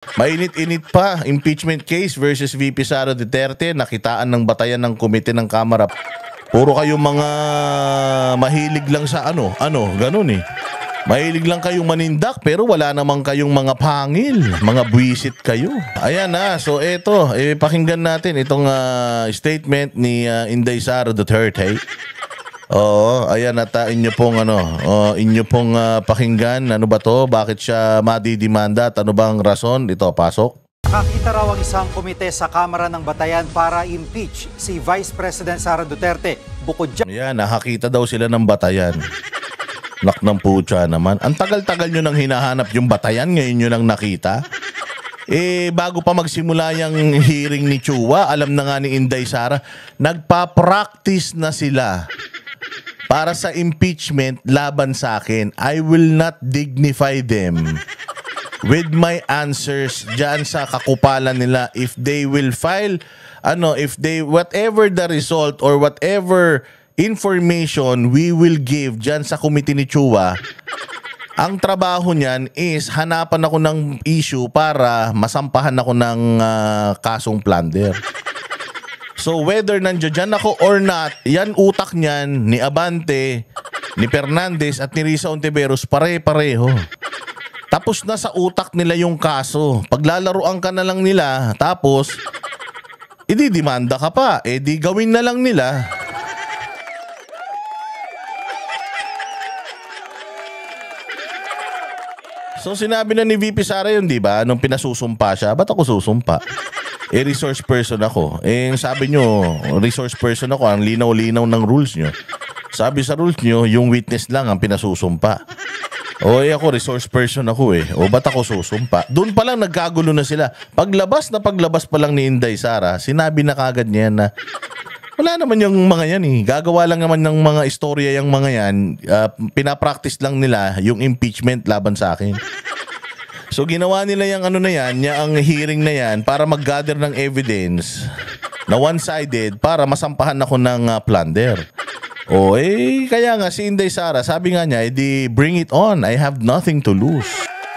Mainit-init pa, impeachment case versus VP Sara Duterte, nakitaan ng batayan ng komite ng Kamara. Puro kayong mga mahilig lang sa ganun eh. Mahilig lang kayong manindak pero wala namang kayong mga pangil, mga buwisit kayo. Ayan na, so eto, pakinggan natin itong statement ni Inday Sara Duterte. Oo, ayan at inyo pong pakinggan. Ano ba to? Bakit siya madidimanda? At ano bang rason? Ito, pasok. Nakakita raw ang isang komite sa Kamara ng Batayan para impeach si Vice President Sara Duterte. Bukod dyan, Ayan, nakakita daw sila ng batayan. Nak ng putya naman. Ang tagal-tagal nyo nang hinahanap yung batayan, ngayon nyo nang nakita. Bago pa magsimula yung hearing ni Chua, alam na nga ni Inday Sara, nagpa-practice na sila para sa impeachment laban sa akin. I will not dignify them with my answers dyan sa kakupalan nila. If they will file, whatever the result or whatever information we will give dyan sa committee ni Chua, ang trabaho niyan is hanapan ako ng issue para masampahan ako ng kasong plunder. So whether nandiyan ako or not, yan utak niyan ni Abante, ni Fernandez at ni Risa Ontiveros pare-pareho. Tapos na sa utak nila yung kaso. Paglalaruan ka na lang nila, tapos ididimanda ka pa. Di gawin na lang nila. So sinabi na ni VP Sara yun, di ba? Nung pinasusumpa siya, ba't ako susumpa? Resource person ako. Sabi nyo, resource person ako, ang linaw-linaw ng rules nyo. Sabi sa rules nyo, yung witness lang ang pinasusumpa. Ako, resource person ako ba't ako susumpa? Doon pa lang nagkagulo na sila. Paglabas pa lang ni Inday Sara, sinabi na kagad niya na wala naman yung mga yan Gagawa lang naman ng mga istorya yung mga yan. Pinapractice lang nila yung impeachment laban sa akin. So ginawa nila yung ang hearing na yan para mag-gather ng evidence na one-sided para masampahan ako ng plunder. Kaya nga si Inday Sara, sabi nga niya, bring it on, I have nothing to lose.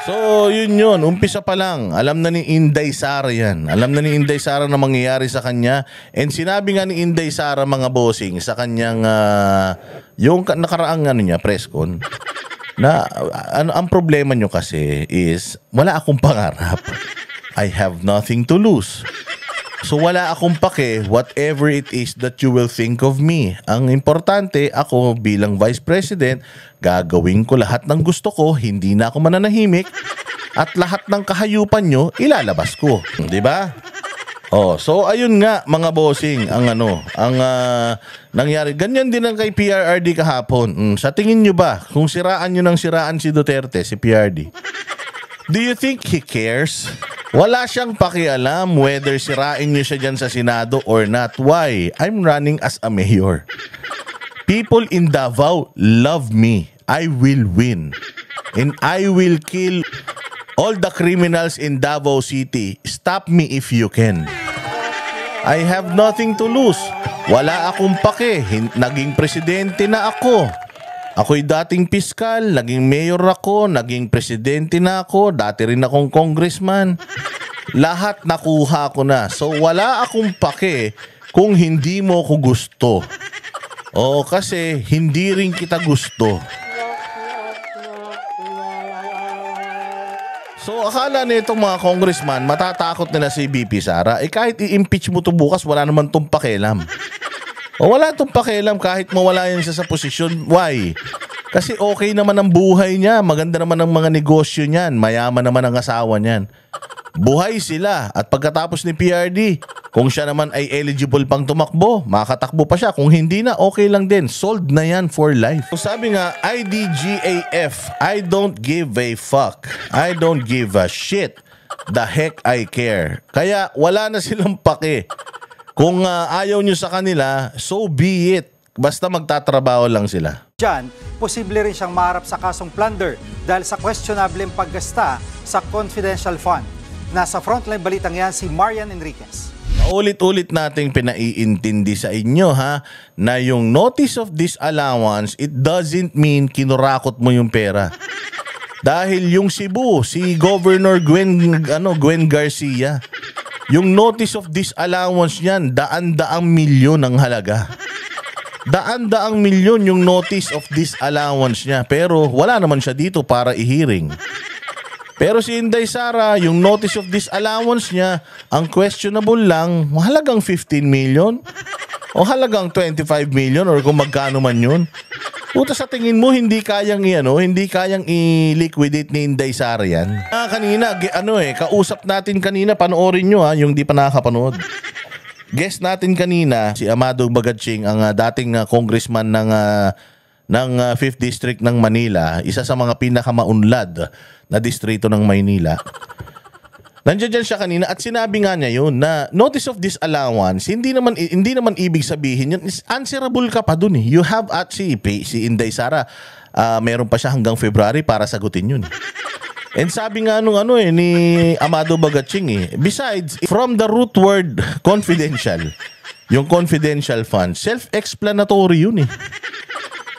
So yun, umpisa pa lang, alam na ni Inday Sara yan. Alam na ni Inday Sara na mangyayari sa kanya. And sinabi nga ni Inday Sara, mga bossing, sa kanyang, yung nakaraang press con, na ang problema nyo kasi is wala akong pangarap. I have nothing to lose. So wala akong pake whatever it is that you will think of me. Ang importante, ako bilang Vice President, gagawin ko lahat ng gusto ko, hindi na ako mananahimik, at lahat ng kahayupan nyo ilalabas ko. Di ba? So ayun nga mga bossing, ang nangyari. Ganyan din ang kay PRRD kahapon. Sa tingin nyo ba, kung siraan nyo ng siraan si Duterte, si PRD, do you think he cares? Wala siyang pakialam whether sirain nyo siya dyan sa Senado or not. Why? I'm running as a mayor. People in Davao love me. I will win. And I will kill all the criminals in Davao City. Stop me if you can. I have nothing to lose. Wala akong pake. Naging presidente na ako. Ako'y dating piskal, naging mayor ako, naging presidente na ako, dati rin akong congressman. Lahat nakuha ko na. So wala akong pake kung hindi mo ko gusto. Kasi hindi rin kita gusto. So akala na itong mga congressman, matatakot nila si VP Sara. Kahit i-impeach mo to bukas, wala naman itong pakialam. Wala itong pakialam kahit mawala yan siya sa posisyon. Why? Kasi okay naman ang buhay niya. Maganda naman ang mga negosyo niyan. Mayaman naman ang asawa niyan. Buhay sila. At pagkatapos ni PRD, kung siya naman ay eligible pang tumakbo, makatakbo pa siya. Kung hindi na, okay lang din. Sold na yan for life. So sabi nga, IDGAF, I don't give a fuck. I don't give a shit. The heck I care. Kaya wala na silang pake. Kung ayaw nyo sa kanila, so be it. Basta magtatrabaho lang sila. dyan, posible rin siyang maharap sa kasong plunder dahil sa questionable paggasta sa confidential fund. Nasa frontline balitang yan si Marian Enriquez. Ulit-ulit nating pinaiintindi sa inyo na yung notice of disallowance, it doesn't mean kinurakot mo yung pera. Dahil yung Cebu, si Governor Gwen Garcia, yung notice of disallowance niyan, daan-daang milyon ang halaga. Daan-daang milyon yung notice of disallowance niya. Pero wala naman siya dito para i-hearing. Pero si Inday Sara, yung notice of disallowance niya, ang questionable lang, halagang 15 million o halagang 25 million or kung magkano man yun. Puta, sa tingin mo hindi kayang i-liquidate ni Inday Sara yan? Kanina, kausap natin kanina, panoorin nyo yung di pa nakakapanood. Guest natin kanina, si Amado Bagatsing, ang dating congressman ng 5th District ng Manila, isa sa mga pinakamaunlad na distrito ng Maynila. Nandiyan siya kanina at sinabi nga niya yun na notice of disallowance, hindi naman ibig sabihin yun, is answerable ka pa dun eh. You have at si Inday Sara, meron pa siya hanggang February para sagutin yun. And sabi nga ni Amado Bagatsing besides, from the root word confidential, yung confidential fund, self-explanatory yun eh.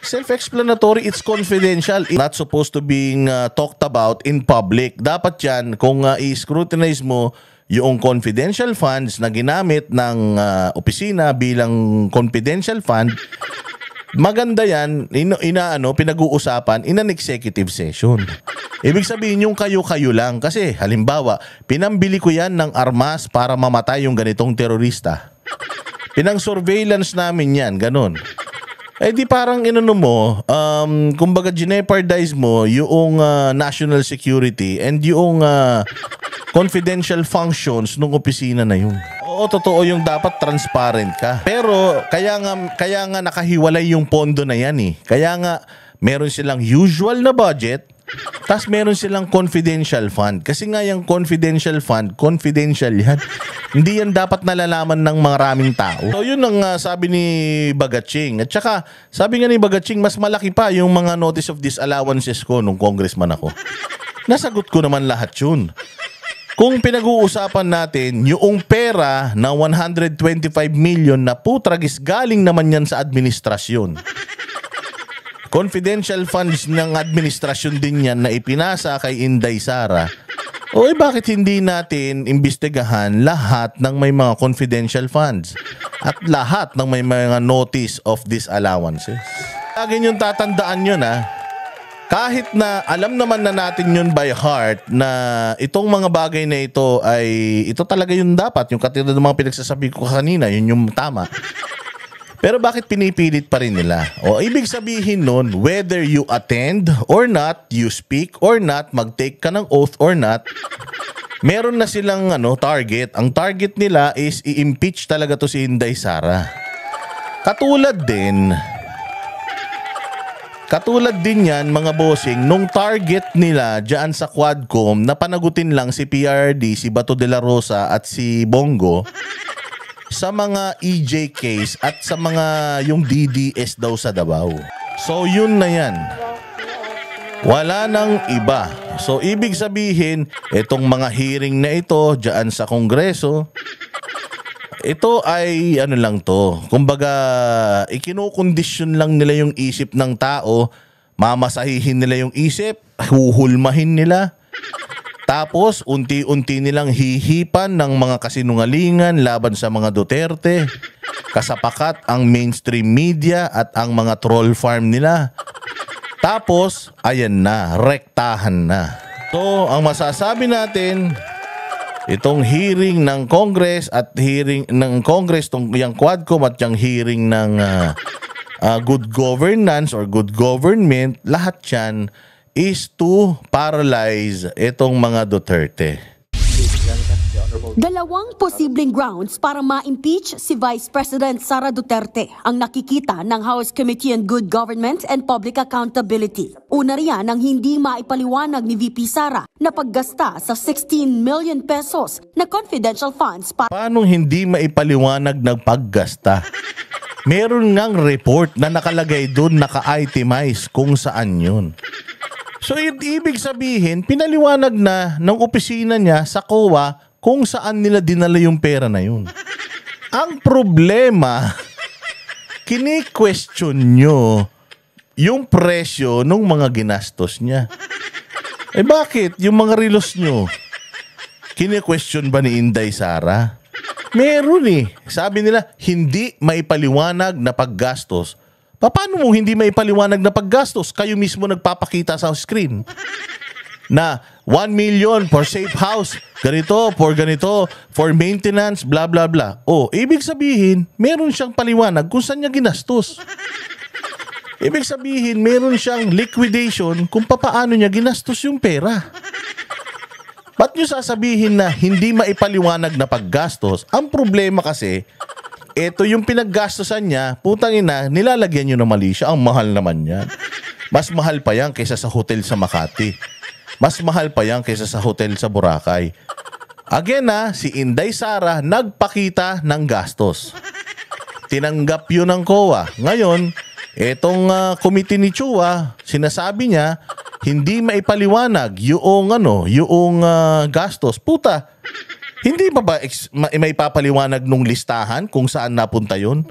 Self-explanatory, it's confidential. It's not supposed to being talked about in public. Dapat yan, kung i-scrutinize mo yung confidential funds na ginamit ng opisina bilang confidential fund, maganda yan, pinag-uusapan in an executive session. Ibig sabihin yung kayo-kayo lang. Kasi halimbawa, pinambili ko yan ng armas para mamatay yung ganitong terorista. Pinang-surveillance namin yan, ganun. Di parang kumbaga jeopardize mo yung national security and yung confidential functions ng opisina na yun. Oo, totoo yung dapat transparent ka. Pero kaya nga nakahiwalay yung pondo na yan eh. Kaya nga meron silang usual na budget, tas meron silang confidential fund. Kasi nga yung confidential fund, confidential yan. Hindi yan dapat nalalaman ng maraming tao. So yun ang sabi ni Bagatsing. At saka sabi nga ni Bagatsing, mas malaki pa yung mga notice of disallowances ko nung congressman ako. Nasagot ko naman lahat yun. Kung pinag-uusapan natin yung pera na 125 million na putragis, galing naman yan sa administrasyon. Confidential funds ng administrasyon din yan na ipinasa kay Inday Sara. Bakit hindi natin imbestigahan lahat ng may mga confidential funds at lahat ng may mga notice of disallowances? Lagi niyong tatandaan yun Kahit na alam naman na natin yun by heart na itong mga bagay na ito ito talaga yung dapat, yung katulad ng mga pinagsasabi ko kanina, yun yung tama. Pero bakit pinipilit pa rin nila? Ibig sabihin nun, whether you attend or not, you speak or not, mag-take ka ng oath or not, meron na silang target. Ang target nila is i-impeach talaga to si Inday Sara. Katulad din yan, mga bossing, nung target nila dyan sa Quadcom na panagutin lang si PRD, si Bato de la Rosa at si Bongo sa mga EJ case at sa mga yung DDS daw sa Davao. So yun na yan. Wala nang iba. So ibig sabihin, itong mga hearing na ito dyan sa Kongreso, ito ay lang to. Kumbaga, ikinukondisyon lang nila yung isip ng tao, mamasahihin nila yung isip, huhulmahin nila. Tapos, unti-unti nilang hihipan ng mga kasinungalingan laban sa mga Duterte. Kasapakat ang mainstream media at ang mga troll farm nila. Tapos, ayan na, rektahan na. So, ang masasabi natin, itong hearing ng Congress at hearing ng Congress, yung Quadcom at yung hearing ng good governance or good government, lahat yan is to paralyze itong mga Duterte. Dalawang posibleng grounds para ma-impeach si Vice President Sara Duterte ang nakikita ng House Committee on Good Government and Public Accountability. Una riyan ang hindi maipaliwanag ni VP Sara na paggasta sa 16 million pesos na confidential funds para... Paano hindi maipaliwanag ng paggasta? Meron ngang report na nakalagay doon, naka-itemize kung saan yun. So ibig sabihin, pinaliwanag na ng opisina niya sa COA kung saan nila dinala yung pera na yun. Ang problema, kini-question nyo yung presyo ng mga ginastos niya. Eh bakit? Yung mga relos nyo, kine-question ba ni Inday Sara? Meron eh. Sabi nila, hindi maipaliwanag na paggastos. Paano mo hindi maipaliwanag na paggastos? Kayo mismo nagpapakita sa screen na 1 million for safe house, ganito, for maintenance, blah blah blah. Oh, ibig sabihin, meron siyang paliwanag kung saan niya ginastos. Ibig sabihin, meron siyang liquidation kung paano niya ginastos yung pera. Ba't niyo sasabihin na hindi maipaliwanag na paggastos? Ang problema kasi, ito yung pinaggastosan niya, putang ina, nilalagyan niyo na mali siya. Ang mahal naman yan. Mas mahal pa yan kaysa sa hotel sa Makati. Mas mahal pa yan kaysa sa hotel sa Boracay. Again si Inday Sara nagpakita ng gastos. Tinanggap yun ng COA. Ngayon, etong committee ni Chua, sinasabi niya, hindi maipaliwanag yung gastos. Puta, hindi ba may papaliwanag nung listahan kung saan napunta yun?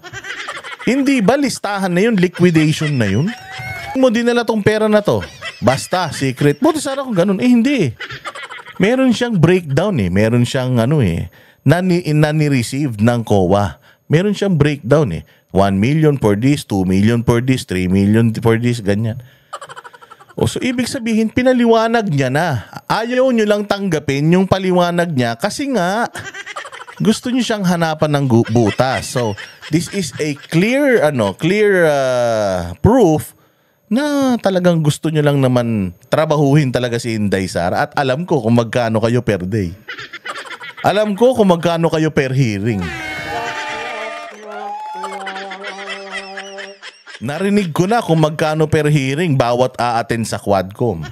Hindi ba listahan na yun, liquidation na yun? Mo dinala tong pera na to. Basta, secret. Buti sana kung ganun. Hindi. Meron siyang breakdown eh. Meron siyang nani-receive ng COA. Meron siyang breakdown eh. 1 million for this, 2 million for this, 3 million for this, ganyan. So ibig sabihin, pinaliwanag niya na. Ayaw nyo lang tanggapin yung paliwanag niya kasi nga, gusto niyo siyang hanapan ng butas. So, this is a clear proof na talagang gusto niyo lang naman trabahuhin talaga si Inday Sara. At alam ko kung magkano kayo per day. Alam ko kung magkano kayo per hearing. Narinig ko na kung magkano per hearing bawat a-attend sa Quadcom.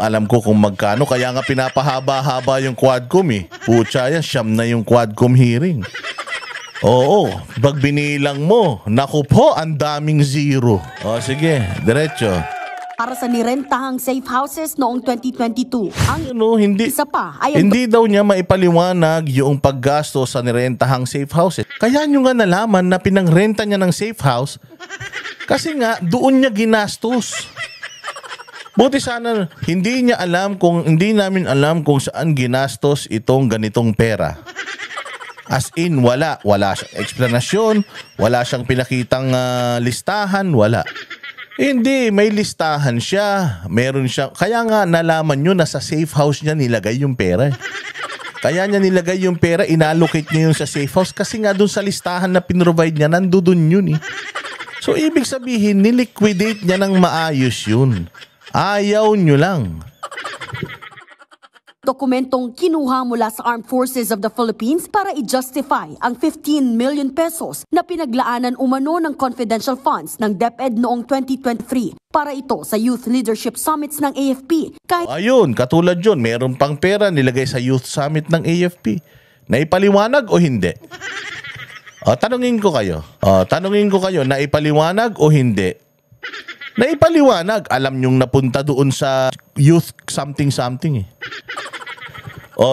Alam ko kung magkano. Kaya nga pinapahaba-haba yung Quadcom eh. Pucha yan, siyam na yung Quadcom hearing. Oo, pag binilang mo, naku po, ang daming zero. Sige, diretso. Para sa nirentahang safe houses noong 2022. Ang Hindi, isa pa ay hindi daw niya maipaliwanag yung paggasto sa nirentahang safe houses. Kaya nyo nga nalaman na pinangrenta niya ng safe house kasi nga doon niya ginastos. Buti sana hindi namin alam kung saan ginastos itong ganitong pera. As in, wala siyang explanasyon, wala siyang pinakitang listahan, wala. Hindi, may listahan siya. Meron siya. Kaya nga nalaman nyo na sa safe house niya nilagay yung pera. Kaya niya nilagay yung pera, inallocate niya yung sa safe house kasi nga dun sa listahan na pinrovide niya, nandun yun eh. So, ibig sabihin, niliquidate niya ng maayos yun. Ayaw nyo lang. dokumentong kinuha mula sa Armed Forces of the Philippines para i-justify ang 15 million pesos na pinaglaanan umano ng confidential funds ng DepEd noong 2023 para ito sa Youth Leadership Summits ng AFP. Ayun, katulad yun, meron pang pera nilagay sa Youth Summit ng AFP. Naipaliwanag o hindi? Tanungin ko kayo, naipaliwanag o hindi? Naipaliwanag, alam nyong napunta doon sa youth something eh.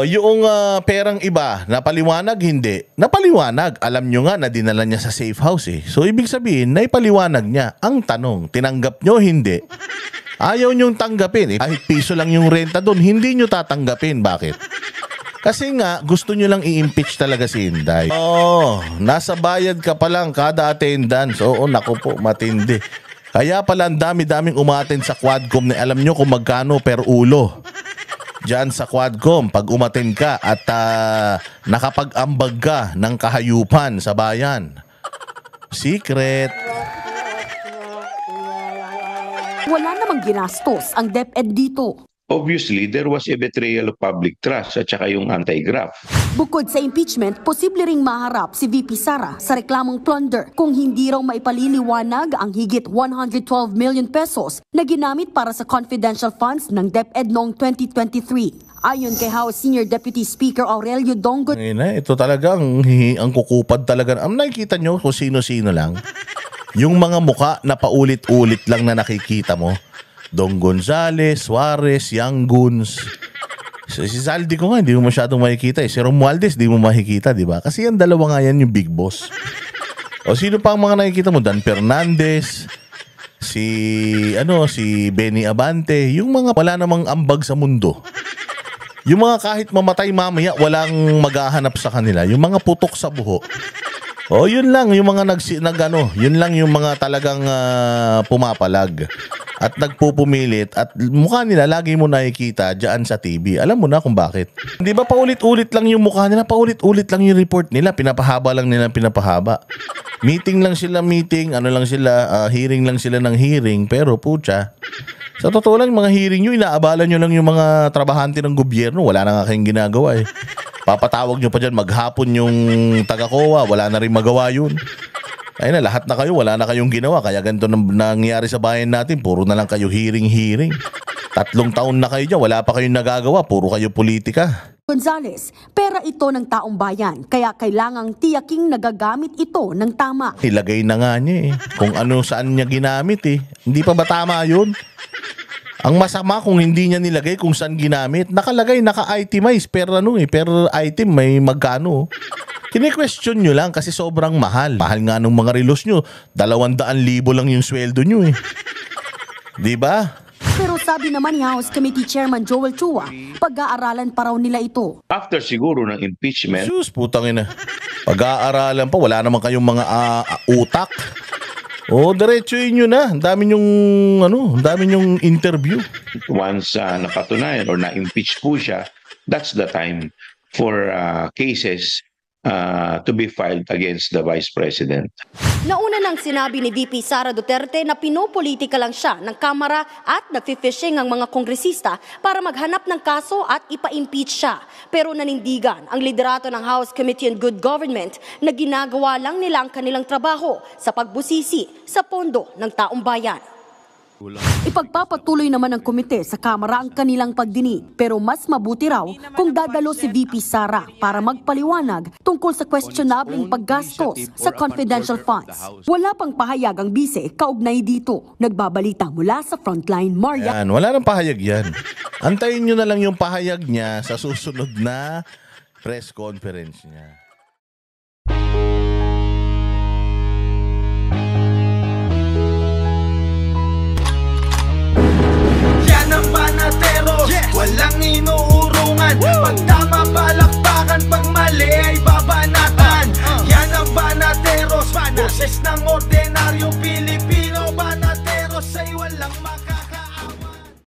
Yung perang iba, napaliwanag, hindi. Napaliwanag, alam nyo nga na dinala niya sa safe house eh. So ibig sabihin, naipaliwanag niya. Ang tanong, tinanggap nyo, hindi? Ayaw nyong tanggapin eh. Kahit piso lang yung renta doon, hindi nyo tatanggapin. Bakit? Kasi nga, gusto nyo lang i-impeach talaga si Inday. Nasa bayad ka pa lang kada attendance. Oo, naku po, matindi. Kaya pala ang dami-daming umattend sa Quadcom na alam nyo kung magkano per ulo. Diyan sa Quadcom, pag umattend ka at nakapag-ambag ka ng kahayupan sa bayan. Secret. Wala namang ginastos ang DepEd dito. Obviously, there was a betrayal of public trust at saka yung anti-graft. Bukod sa impeachment, posible ring maharap si VP Sara sa reklamong plunder kung hindi raw maipaliliwanag ang higit 112 million pesos na ginamit para sa confidential funds ng DepEd noong 2023. Ayon kay House Senior Deputy Speaker Aurelio Donggo. Ito talaga ang kukupad talaga. Nakikita nyo kung sino-sino lang. Yung mga muka na paulit-ulit lang na nakikita mo. Dong Gonzales, Suarez, Yang Guns. Si Zaldi ko nga, hindi mo masyadong makikita eh. Si Romualdez, hindi mo makikita, di ba? Kasi yan dalawa nga yan yung big boss. O sino pa ang mga nakikita mo? Dan Fernandez, si Benny Abante, yung mga wala namang ambag sa mundo. Yung mga kahit mamatay mamaya, walang maghahanap sa kanila. Yung mga putok sa buho. O yun lang yung mga yun lang yung mga talagang pumapalag at nagpupumilit at mukha nila lagi mo nakikita diyan sa TV. Alam mo na kung bakit. Di ba paulit-ulit lang yung mukha nila, paulit-ulit lang yung report nila, pinapahaba lang nila, pinapahaba. Meeting lang sila, hearing lang sila ng hearing, pero putya. Sa totoo lang, mga hearing nyo, inaabala nyo lang yung mga trabahante ng gobyerno. Wala na nga kayong ginagawa eh. Papatawag nyo pa dyan, maghapon yung taga-COA, wala na rin magawa yun. Ay na, lahat na kayo, wala na kayong ginawa. Kaya ganito nangyari sa bayan natin, puro na lang kayo hearing. 3 taon na kayo dyan, wala pa kayong nagagawa, puro kayo politika. Gonzales, pera ito ng taong bayan, kaya kailangang tiyaking nagagamit ito ng tama. Ilagay na nga niya eh, kung ano saan niya ginamit eh. Hindi pa ba tama yun? Ang masama kung hindi niya nilagay kung saan ginamit. Nakalagay, naka-itemize per item may magkano. Kini-question nyo lang kasi sobrang mahal. Mahal nga ng mga relos nyo. 200,000 lang yung sweldo nyo eh. Di ba? Pero sabi naman ni House Committee Chairman Joel Chua, pag-aaralan pa raw nila ito. After siguro ng impeachment, Sus, putang ina. Pag-aaralan pa, wala naman kayong mga utak. O, diretsuin nyo na. Ang dami nyong interview. once napatunayan or na-impeach po siya, that's the time for cases to be filed against the Vice President. Nauna nang sinabi ni VP Sara Duterte na pinopolitika lang siya ng Kamara at nagfi-fishing ang mga kongresista para maghanap ng kaso at ipa-impeach siya. Pero nanindigan ang liderato ng House Committee on Good Government na ginagawa lang nila ang kanilang trabaho sa pagbusisi sa pondo ng taong bayan. Ipagpapatuloy naman ng komite sa Kamara ang kanilang pagdinig, pero mas mabuti raw kung dadalo si VP Sara para magpaliwanag tungkol sa questionableng paggastos sa confidential funds. Wala pang pahayag ang bise kaugnay dito. Nagbabalita mula sa Frontline, Maria. Yan, wala nang pahayag yan. Antayin nyo na lang yung pahayag niya sa susunod na press conference niya.